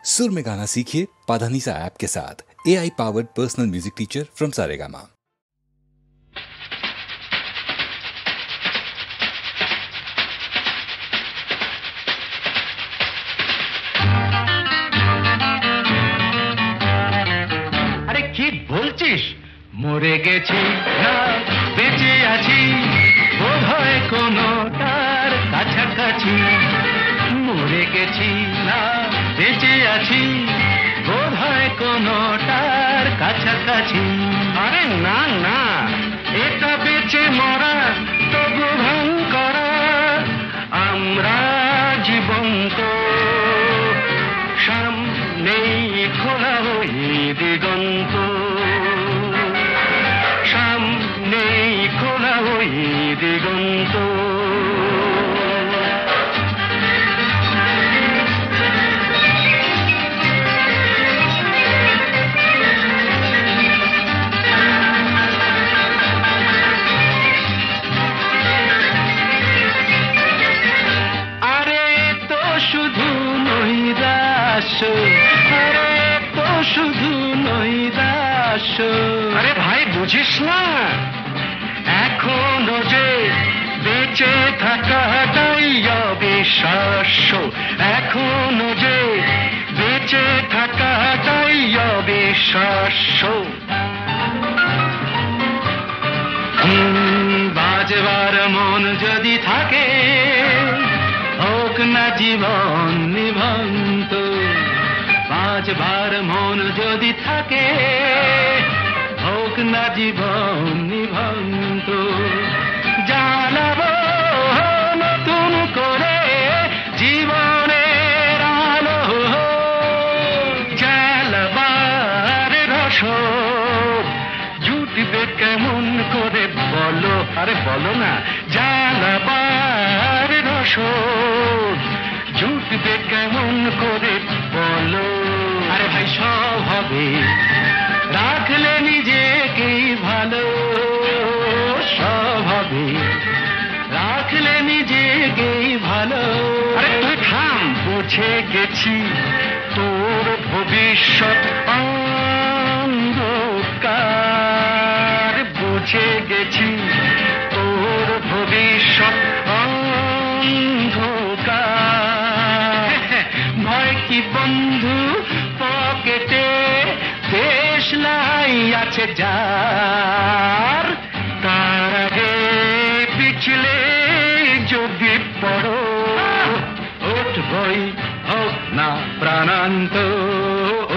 सुर में गाना सीखिए पाधानीसा ऐप के साथ। AI powered personal music teacher from Saregama. अरे की बोलছিস মরে গেছি না বেঁচে আছি বোধহয় কোনটার কাছাকাছি মরে গেছি না বেঁচে আছি বোধহয় কোনটার কাছাকাছি আরে না না এটা বেঁচে মরা তবু ভাঙ করা আমরা জীবন্ত সামনেই খোলা ওই দিগন্ত সামনেই খোলা ওই দিগন্ত আরে তো শুধু নৈরাশ আরে তো শুধু নৈরাশ আরে ভাই বুঝিস না এখনো যে বেঁচে থাকাটাই অবিশ্বাস্য এখনো যে বেঁচে থাকাটাই অবিশ্বাস্য বাজবার মন যদি থাকে হোক না জীবন নিভন্ত বাজবার মন যদি থাকে হোক না জীবন নিভন্ত জানাবো নতুন করে জীবনের আলো জ্বালাবার রসদ জুটবে কেমন করে বলো আরে বলো না জ্বালাবার রসদ জুটবে কেমন করে বলো আরে ভাই সব হবে রাখলে নিজেকেই ভালো সব হবে রাখলে নিজেকেই ভালো আরে তুই থাম বুঝে গেছি তোর ভবিষ্যৎ অন্ধকার বুঝে গেছি তোর ভবিষ্যৎ অন্ধকার ভয় কি বন্ধু পকেটে দেশলাই আছে যার তার আগে পিছলে যদি পড়ো উঠবই হোক না প্রাণান্ত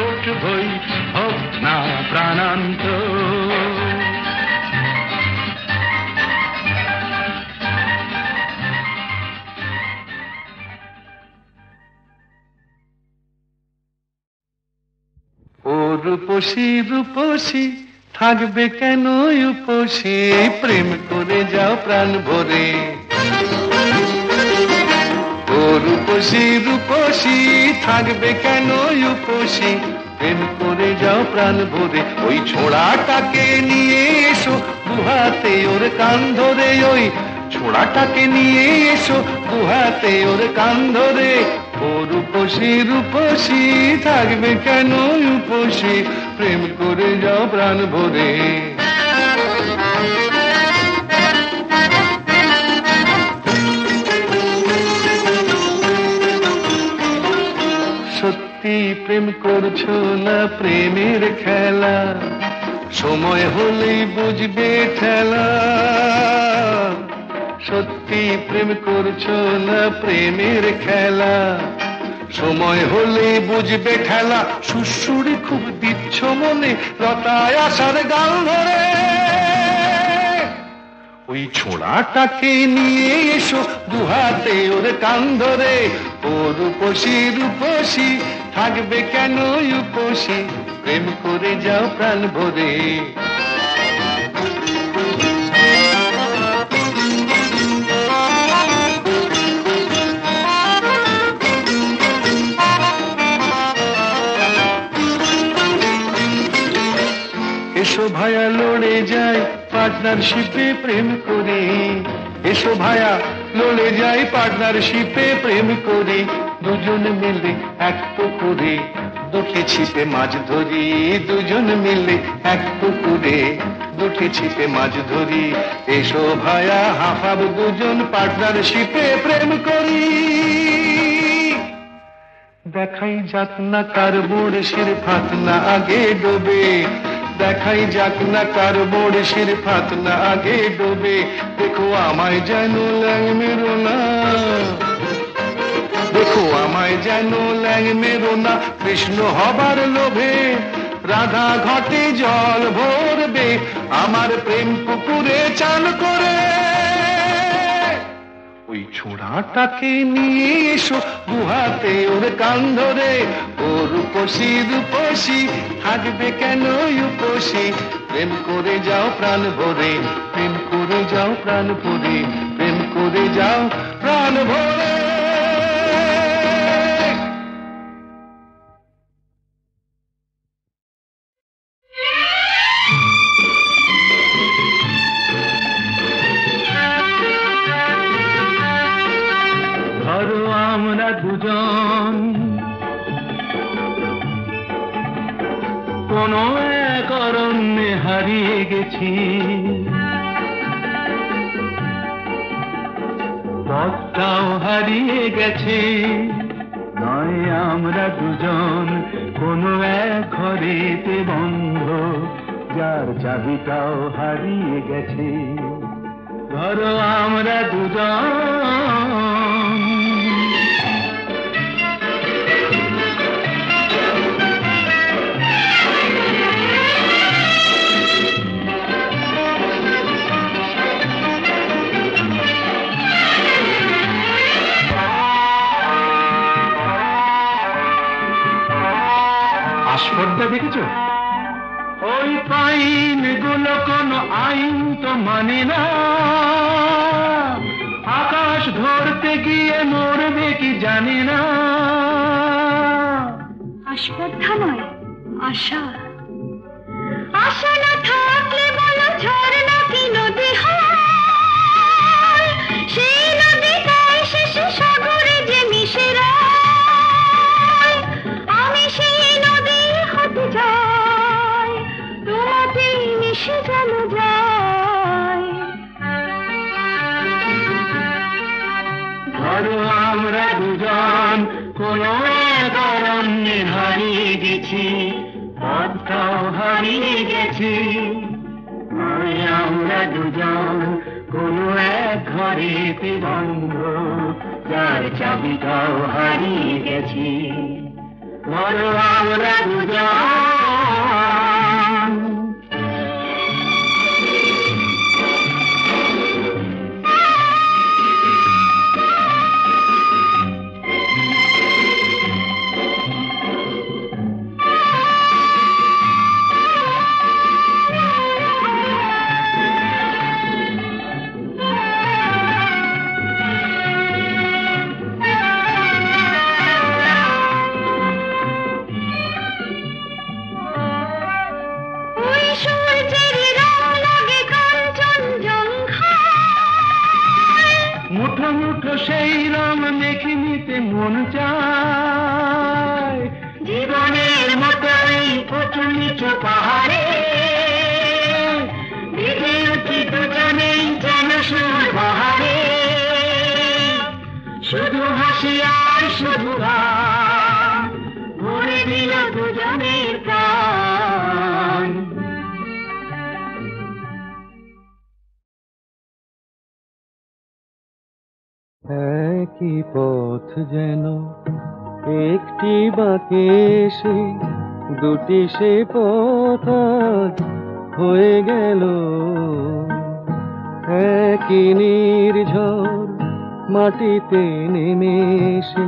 উঠবই হোক না প্রাণান্ত ও রূপসী রূপসী থাকবে কেন উপসী প্রেম করে যাও প্রাণ ভরে ও রূপসী রূপসী থাকবে কেন উপসী প্রেম করে যাও প্রাণ ভরে ওই ছোড়াটাকে নিয়ে এসো দুহাতে ওর কান ধরে ওই ছোড়াটাকে নিয়ে এসো দুহাতে ওর কান ধরে ও রূপসী রূপসী থাকবে কেন উপসী প্রেম করে যাও প্রাণ ভরে সত্যি প্রেম করছো না প্রেমের খেলা সময় হলেই বুঝবে ঠেলা সত্যি প্রেম করছো না প্রেমের খেলা সময় হলে বুঝবে ঠেলা সুশুরি খুব দিচ্ছ মনে লতায় আসার গাল ধরে ওই ছোড়াটাকে নিয়ে এসো দুহাতে ওর কান ধরে ও রূপসী রূপসী থাকবে কেন উপসী প্রেম করে যাও প্রাণ ভরে এসো ভায়া লড়ে যায় পার্টনারশিপে প্রেম করে এসো ভায়া লড়ে যায় পার্টনারশিপে প্রেম করে দুজন মিলে এক পুকুরে দুটি ছিপে মাছ ধরি, দুজন মিলে এক পুকুরে দুটি ছিপে মাছ ধরি। এসো ভায়া হাফাব দুজন পার্টনারশিপে প্রেম করি। দেখাই যাক না কার বড়শির ফাত না আগে ডোবে, দেখাই যাক না কার বড়শির ফাত না আগে ডোবে। দেখো আমায় যেন ল্যাং মেরো না, দেখো আমায় যেন ল্যাং মেরো না, কৃষ্ণ হবার লোভে রাধা ঘটে জল ভরবে আমার প্রেম পুকুরে চান করে। ওই ছোড়াটাকে নিয়ে এসো গুহাতে ওর কান ধরে, ও রূপসী রূপসী থাকবে কেন উপসী। প্রেম করে যাও প্রাণ ভরে, প্রেম করে যাও প্রাণ ভরে, প্রেম করে যাও প্রাণ ভরে। আমরা দুজন কোন এক অরণ্যে হারিয়ে গেছি, পথটাও হারিয়ে গেছে। নয় আমরা দুজন কোন এক ঘরেতে বন্ধ, যার চাবিটাও হারিয়ে গেছে। ধরো আমরা দুজন আস্পর্ধা দেখেছো? ওই পাইন গুলো কোনো আইন তো মানে না, আকাশ ধরতে গিয়ে মরবে কি জানি না। আস্পর্ধা নয়, আশা। আশা না থাকলে বলো ঝর্ণা কি নদী হয়, সেই নদীটাই শেষে সাগরে যে মিশে যায়। আমি সেই নদী হতে যাই, তোমাতেই মিশে যেন যায়। ধরো আমরা দুজন কোন এক অরণ্যে হারিয়ে গেছি, পথটাও হারিয়ে গেছি। আমরা দুজন কোন এক ঘরেতে বন্ধ, যার চাবিটাও হারিয়ে গেছি। ধরো আমরা দুজন মুঠো মুঠো সেই রং মেখে নিতে মন চায়। জীবনের মতো এই উঁচু নিচু পাহাড়ে বিধে উঠি দুজনেই যেন সুর বাহারে। শুধু হাসি আর শুধু গান ভরে দিল দুজনের প্রাণ। একই পথ যেন একটি বাঁকে সে দুটি সে পথ আজ হয়ে গেল। একই নির্ঝর মাটিতে নেমে এসে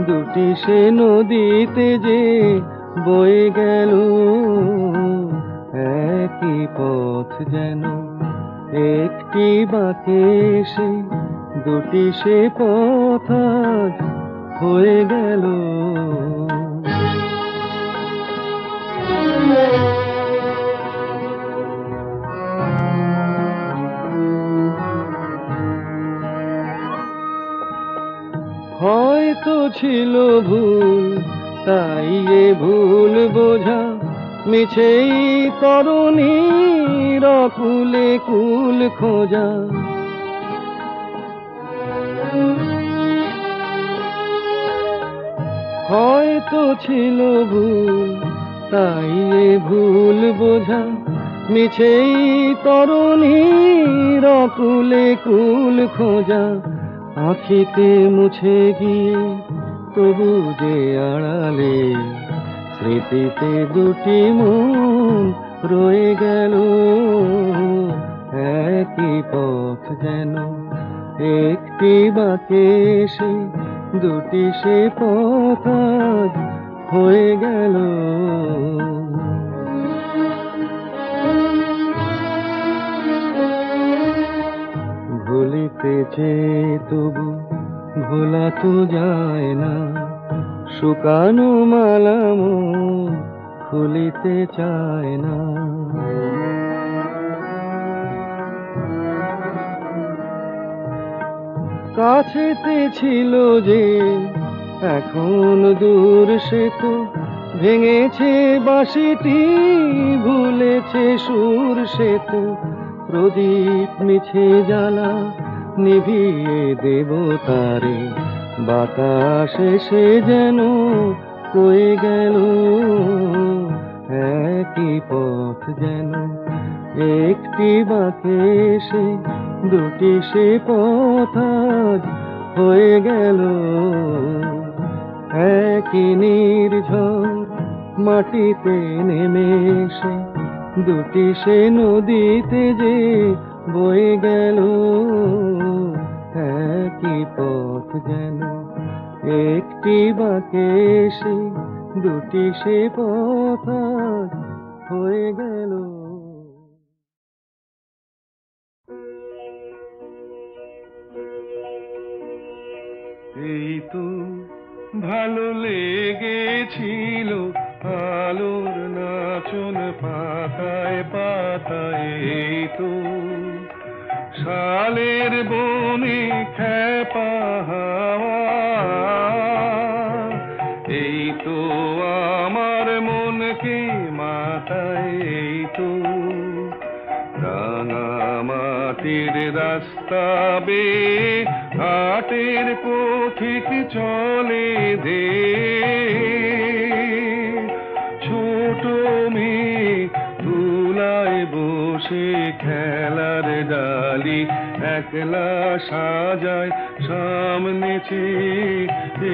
দুটি সে নদীতে যে বয়ে গেল। একই পথ যেন একটি বাঁকে সে দুটি সে পথ আজ হয়ে গেল। হয়তো ছিল তাই এ ভুল বোঝা মিছেই তরুণীর কুলে কুল খোঁজা। হয়তো ছিল ভুল, তাই এ ভুল বোঝা মিছেই তরুণীর কুলে কুল খোঁজা। আঁখিতে মুছে গিয়ে তবু যে আড়ালে স্মৃতিতে দুটি মন রয়ে গেল। একই পথ যেন একটি বাঁকে সে দুটি সে পথ আজ হয়ে গেল। ভুলিতেছে তবু ভোলা তো যায় না, শুকানো মালা মন খুলিতে চায় না। কাছেতে ছিল যে এখন দূর সে তো ভেঙেছে বাঁশিটি, ভুলেছে সুর সে তো প্রদীপ মিছে জ্বালা নিভিয়ে দেব তারে। বাতাসে সে যেন কয়ে গেল, একই পথ যেন একটি বাঁকে সে দুটি সে পথ আজ হয়ে গেল। একই নির্ঝর মাটিতে নেমে সে দুটি সে নদীতে যে বয়ে গেল। একই পথ যেন একটি বাঁকে সে দুটি সে পথ আজ হয়ে গেল। এই তো ভালো লেগেছিল আলোর নাচন পাতায় পাতায়। এই তো শালের বনে খ্যাপা হাওয়া। এই তো আমার মনকে মাতায়। এই তো রাঙা মাটির রাস্তা বেয়ে হাটের পথিক চলে দে। ছোট মেয়ে তুলায় বসে খেলার ডালি একলা সাজায় সামনে চেয়ে।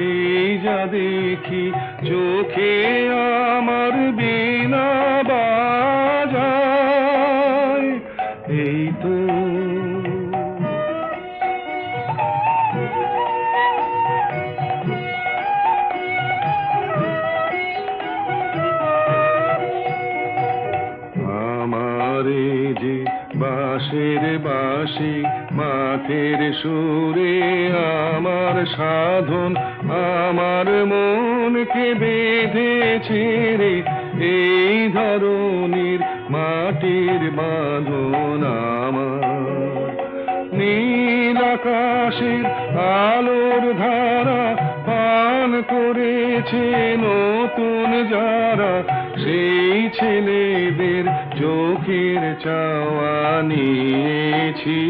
এই যা দেখি চোখে আমার বীণা বাজায়। এই তো আমারে যে বাঁশের বাঁশি মাঠের সুরে আমার সাধন আমার মনকে বেঁধেছে রে। এই ধরনীর মাটির বাঁধন আমার নীল আকাশের আলোর ধারা পান করেছে নতুন যারা। সেই ছেলেদের চোখের চাওয়া নিয়েছি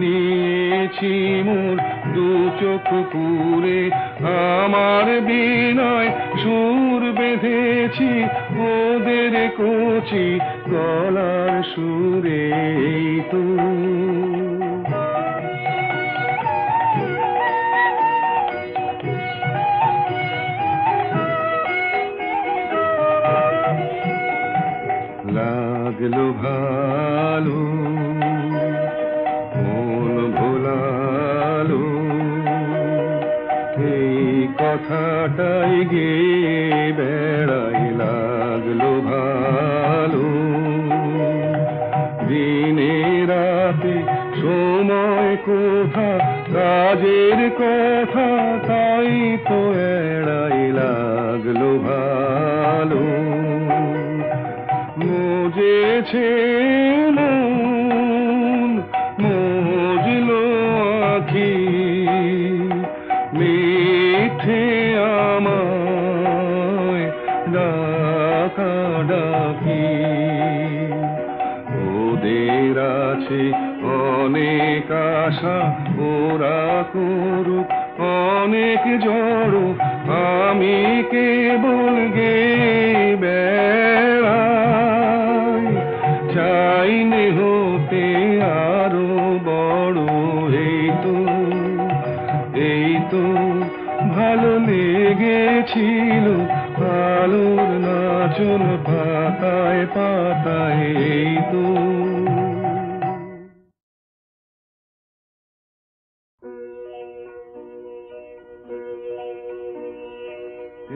নিয়েছি মোর দু চোখ পুরে। আমার বিনয় সুর বেঁধেছি ওদের কচি গলার সুরে। এই তো লাগলো ভালো মন ভোলালো এই কথাটাই গে বেড়াই। লাগলো ভালো দিনে রাতে সময় কোথা কাজের কথা তাই তো এড়াই। লাগলো ভালো মজেছে মন মজলো আখি মিঠে আমার ডাকাডাকি। ওদের আছে অনেক আশা, ওরা করুক অনেক জড়ো, আমি কেবল গেয়ে বেড়াই। চাইনে হতে আরো বড়, এই তো ভালো লেগেছিল আলোর নাচন পাতায় পাতায়, এই তো।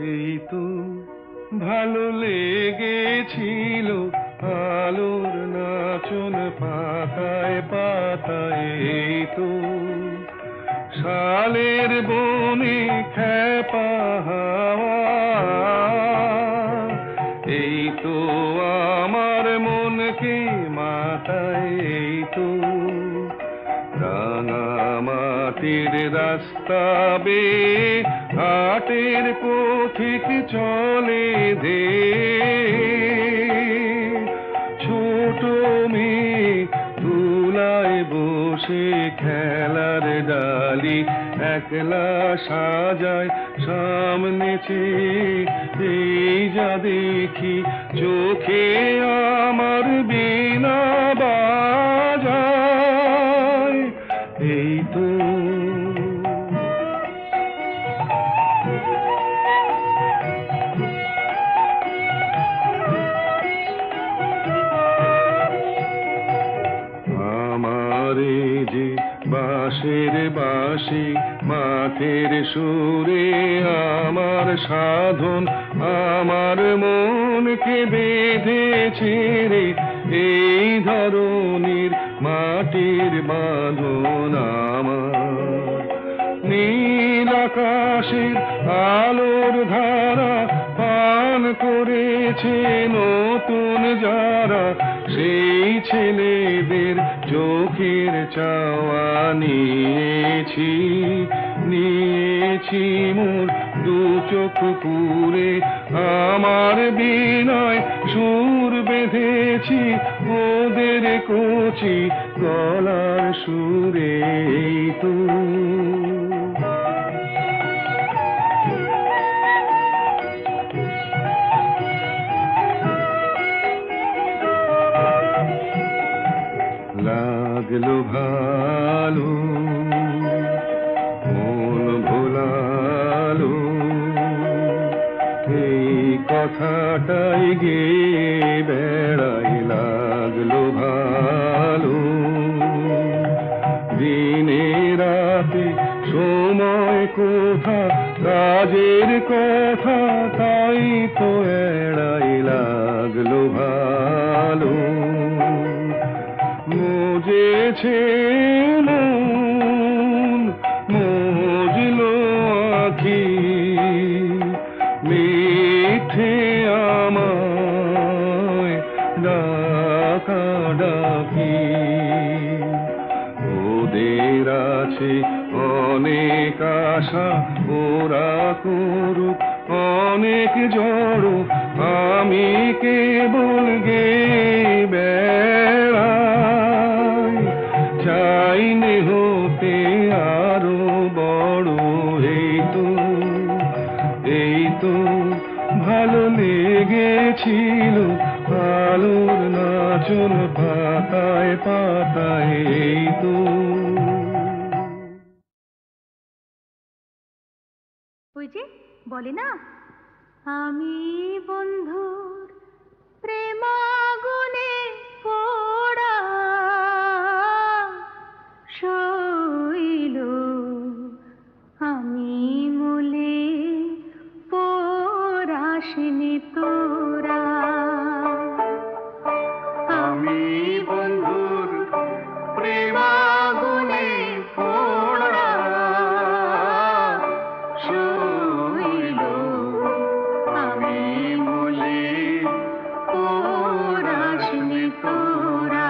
এই তো ভালো লেগেছিল আলোর নাচন পাতায় পাতায়, এই তো। শালের বনে খেপা হাওয়া, এই তো আমার মনকে মাতায়, এই তো। রাঙা মাটির রাস্তা বেয়ে হাটের পথিক চলে দে, ছোট মেয়ে তুলায় বসে খেলার ডালি একলা সাজায় সামনে চেয়ে, এই যা দেখি চোখে আমার বীণা বাজায়, এই তো। আমারে যে বাঁশের বাঁশি মাঠের সুরে আমার সাধন, আমার মনকে বেঁধেছে রে এই ধরনীর মাটির বাঁধন। আমার নীল আকাশের আলোর ধারা পান করেছে নতুন যারা, সেই ছেলেদের চোখের চাওয়া নিয়েছি মোর দু চোখ পুরে, আমার বীণায় সুর বেঁধেছি ওদের কচি গলার সুরে, এই তো। লাগলো ভালো মন ভোলালো, এই কথাটাই গেয়ে বেড়াই। লাগলো ভালো দিনে রাতে সময় কোথা, কাজের কথা তাই তো এড়াই। লাগলো ভালো মজেছে মন, মজলো আখি, মিঠে আমায় ডাকাডাকি। ওদের আছে অনেক আশা, ওরা করুক অনেক জড়ো, আমি কেবল গেয়ে বেড়াই। চাইনে হতে আরো বড়, এই তো ভালো লেগেছিল আলোর নাচন পাতায় পাতায়, এই তো। ওই যে বলে না, আমি বন্ধুর প্রেমাগুনে পোড়া শৈল, আমি মূলে পোড়াসিনি তোরা। আমি বন্ধুর প্রেমাগুনে পোড়া শৈল, আমি মূলে পোড়াসিনি তোরা।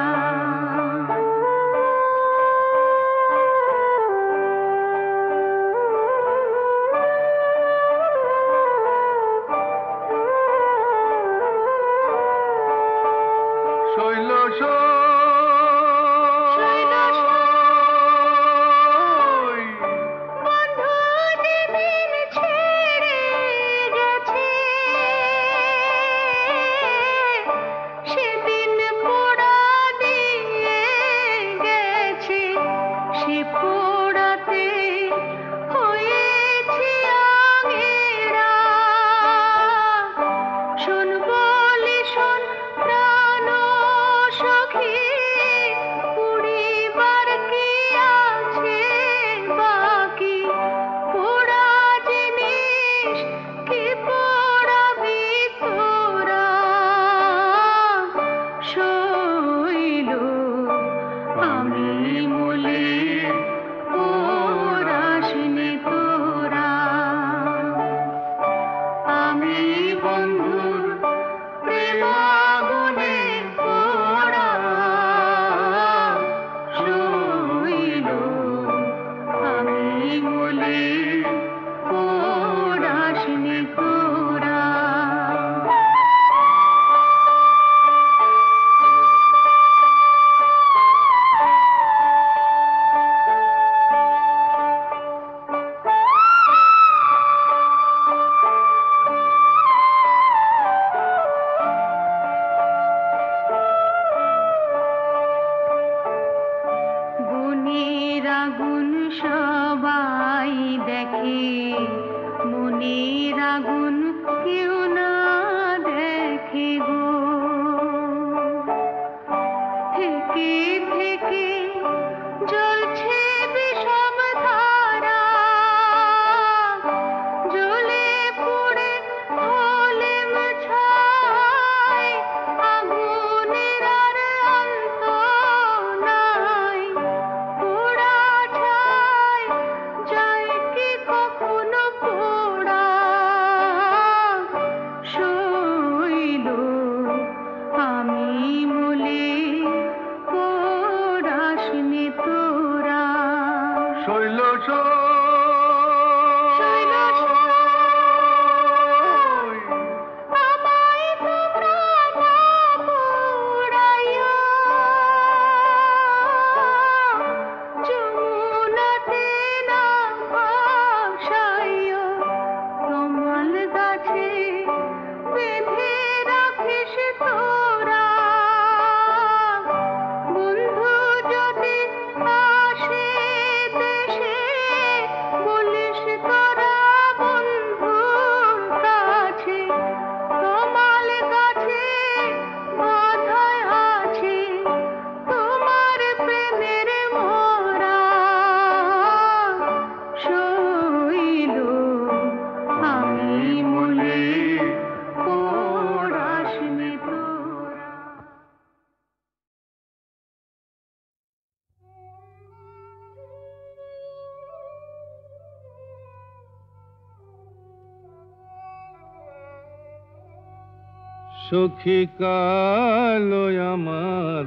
সখী কালো আমার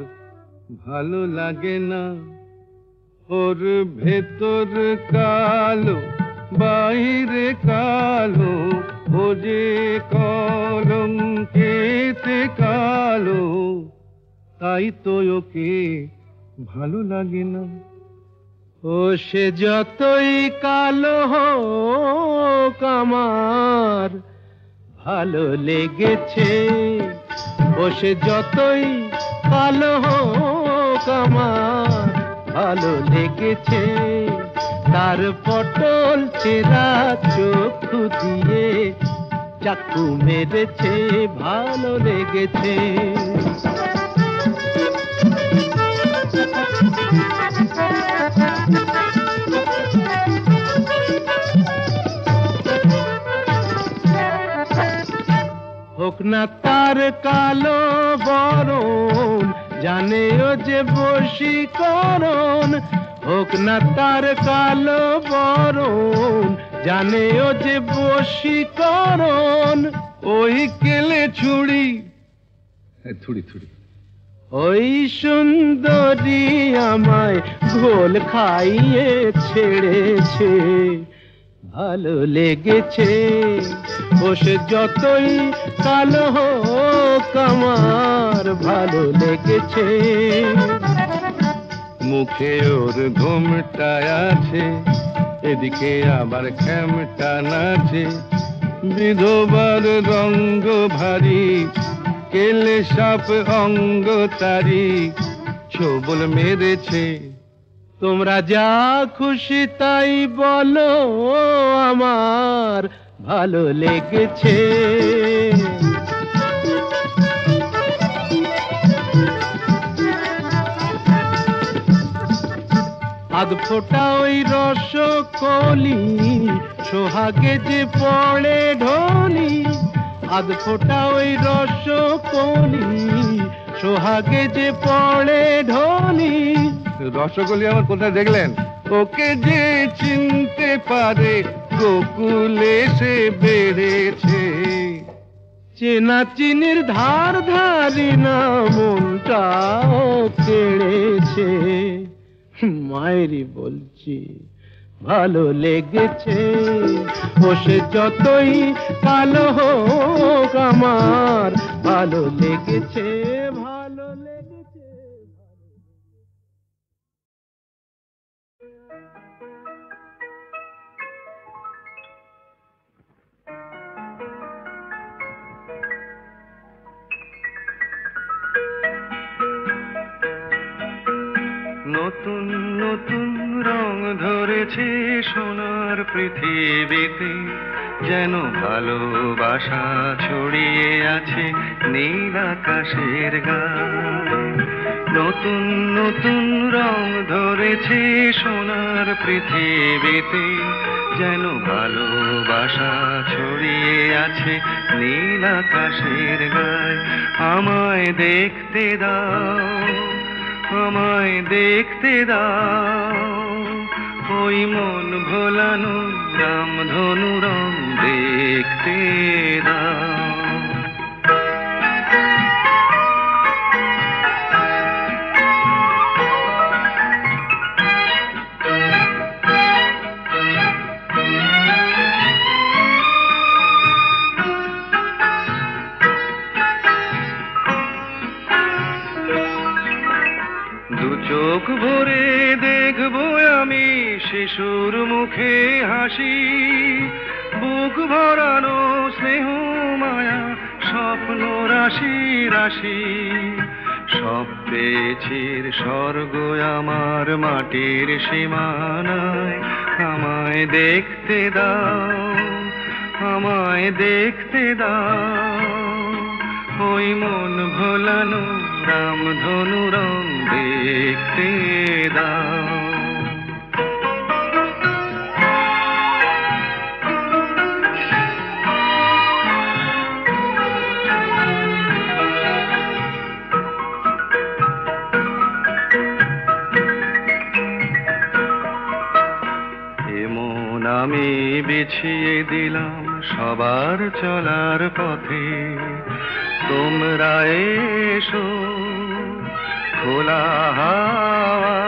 ভালো লাগে না, ওর ভেতর কালো বাইরে কালো, ও যে কলঙ্কেতে কালো, তাই তো ওকে ভালো লাগে না। ও সে যতই কালো হোক আমার ভালো লেগেছে, ও সে যতই কালো হোক আমার ভালো লেগেছে, তার পটল চেরা চক্ষু দিয়ে চাকু মেরেছে, ভালো লেগেছে। হোক না তার কালো বরণ, জানে ও যে বশীকরণ, হোক না তার কালো বরণ, জানে ও যে বশীকরণ, ওই কেলে ছুড়ি থুড়ি থুড়ি, ওই সুন্দরী আমায় ঘোল খাইয়ে ছেড়েছে, ভালো লেগেছে। ও সে যতই কালো হোক আমার ভালো লেগেছে। মুখে ওর ঘুমটা আছে, এদিকে আবার খেমটা নাচে, বিধবার রঙ্গ ভারী, কেলে সাপ অঙ্গ তারি, ছোবল মেরেছে। তোমরা যা খুশি তাই বলো, আমার ভালো লেগেছে। আধ ফোটা ওই রসকলি, সোহাগে যে পড়ে ঢলি, আধ ফোটা ওই রসকলি, সোহাগে যে পড়ে ঢলি। রসগোল্লা আমার কোথায় দেখলেন? ওকে যে চিনতে পারে গোকুলে সে বেড়েছে, চেনা চিনির ধার ধারি না মনটাও কেড়েছে। মায়েরই বলছি ভালো লেগেছে, ও সে যতই কালো হোক আমার ভালো লেগেছে, ভালো লেগেছে। নতুন নতুন রং ধরেছে সোনার পৃথিবীতে, যেন ভালোবাসা ছড়িয়ে আছে নীল আকাশের গায়ে। নতুন নতুন রং ধরেছে সোনার পৃথিবীতে, যেন ভালোবাসা ছড়িয়ে আছে নীল আকাশের গায়ে। আমায় দেখতে দাও, আমায় দেখতে দাও, ওই মন ভোলানো রামধনু রং দেখতে দাও। চোখ ভরে দেখবো আমি শিশুর মুখে হাসি, বুক ভরানো স্নেহ মায়া স্বপ্ন রাশি রাশি। সব পেয়েছির স্বর্গ আমার মাটির সীমানায়। আমায় দেখতে দাও, আমায় দেখতে দাও, ওই মন ভোলানো রামধনু রং দেখতে দাও। এমন আমি বিছিয়ে দিলাম সবার চলার পথে, তোমরা এসো খোলা হাওয়া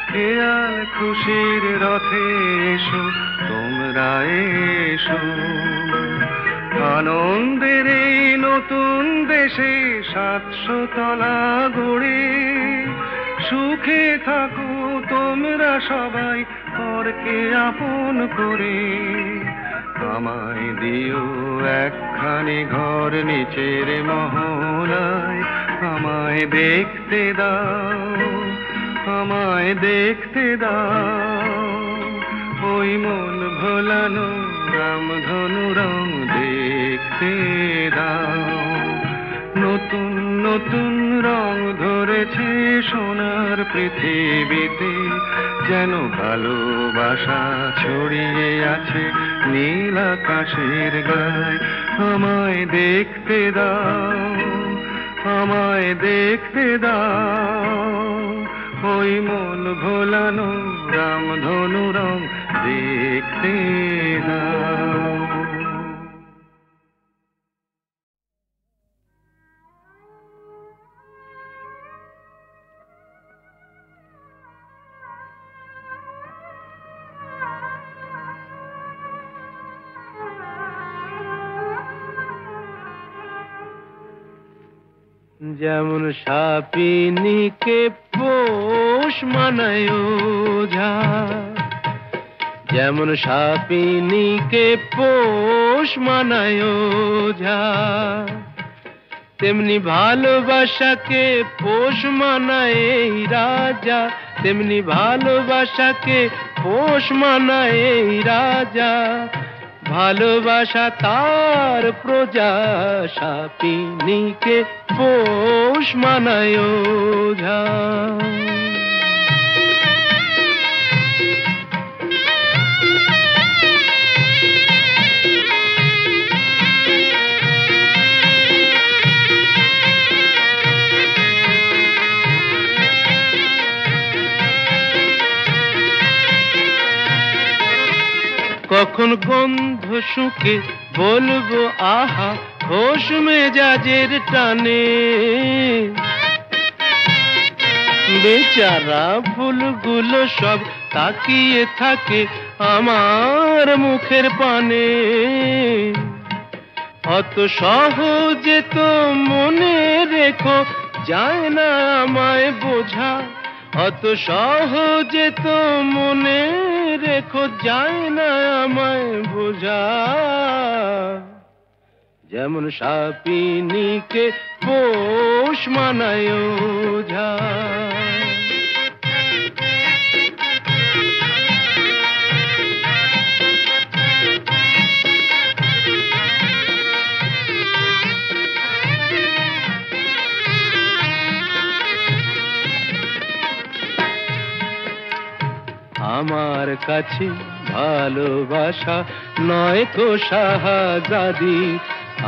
খেয়াল খুশির রথে এসো তোমরা এসো আনন্দের এই নতুন দেশে 700 তলা গড়ে সুখে থাকো তোমরা সবাই পরকে আপন করে আমায় দিও একখানি ঘর নিচের মহলায় আমায় দেখতে দাও আমায় দেখতে দাও ওই মন ভোলানো রামধনু রং দেখতে দাও নতুন নতুন রং ধরেছে সোনার পৃথিবীতে যেন ভালোবাসা ছড়িয়ে আছে নীল আকাশের গায়ে আমায় দেখতে দাও আমায় দেখতে দাও ওই মন ভোলানো রামধনু রং দেখতে দাও। যেমন সাপিনীকে পোষ মানায় ওঝা যেমন সাপিনীকে পোষ মানায় ওঝা তেমনি ভালোবাসাকে পোষ মানায় এই রাজা তেমনি ভালোবাসাকে পোষ মানায় এই রাজা ভালোবাসা তার প্রজা সাপিনীকে পোষ মানায় ওঝা কখন গন্ধ শুকে বলবো আহা হোশ মেজাজের টানে বেচারা ফুলগুলো সব তাকিয়ে থাকে আমার মুখের পানে অত সহজে তো মনে রেখো যায় না আমায় বোঝা অত সহজে তো মনে রেখো যায় না আমায় বোঝা যেমন সাপিনীকে পোষ মানায় ওঝা আমার কাছে ভালোবাসা নয় তো শাহজাদি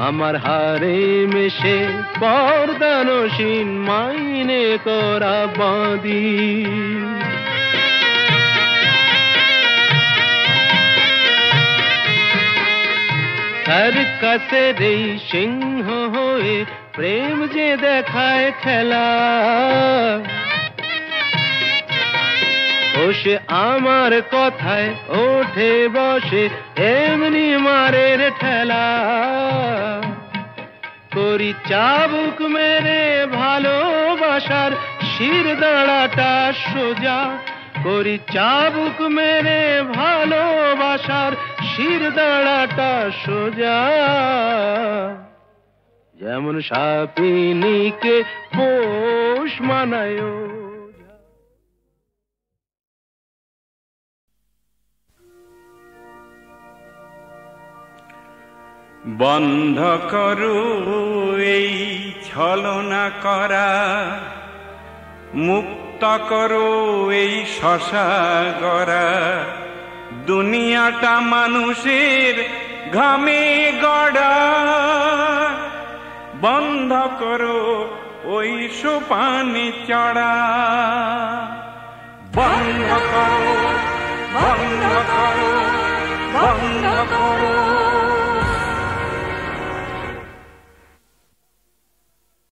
আমার হারে মেশে পর্দানসীন মাইনে করা বাঁধি সার্কাসের এই সিংহ হয়ে প্রেম যে দেখায় খেলা ও সে আমার কথায় ওঠে বসে এমনি মারের ঠেলা করি চাবুক মেরে ভালোবাসার শির দাঁড়াটা সোজা করি চাবুক মেরে ভালোবাসার শির দাঁড়াটা সোজা যেমন সাপিনীকে পোষ মানায় বন্ধ করো এই ছলনা করা মুক্ত করো এই শশা গড়া দুনিয়াটা মানুষের ঘামে গড়া বন্ধ করো ওই সোপানে চড়া বন্ধ করো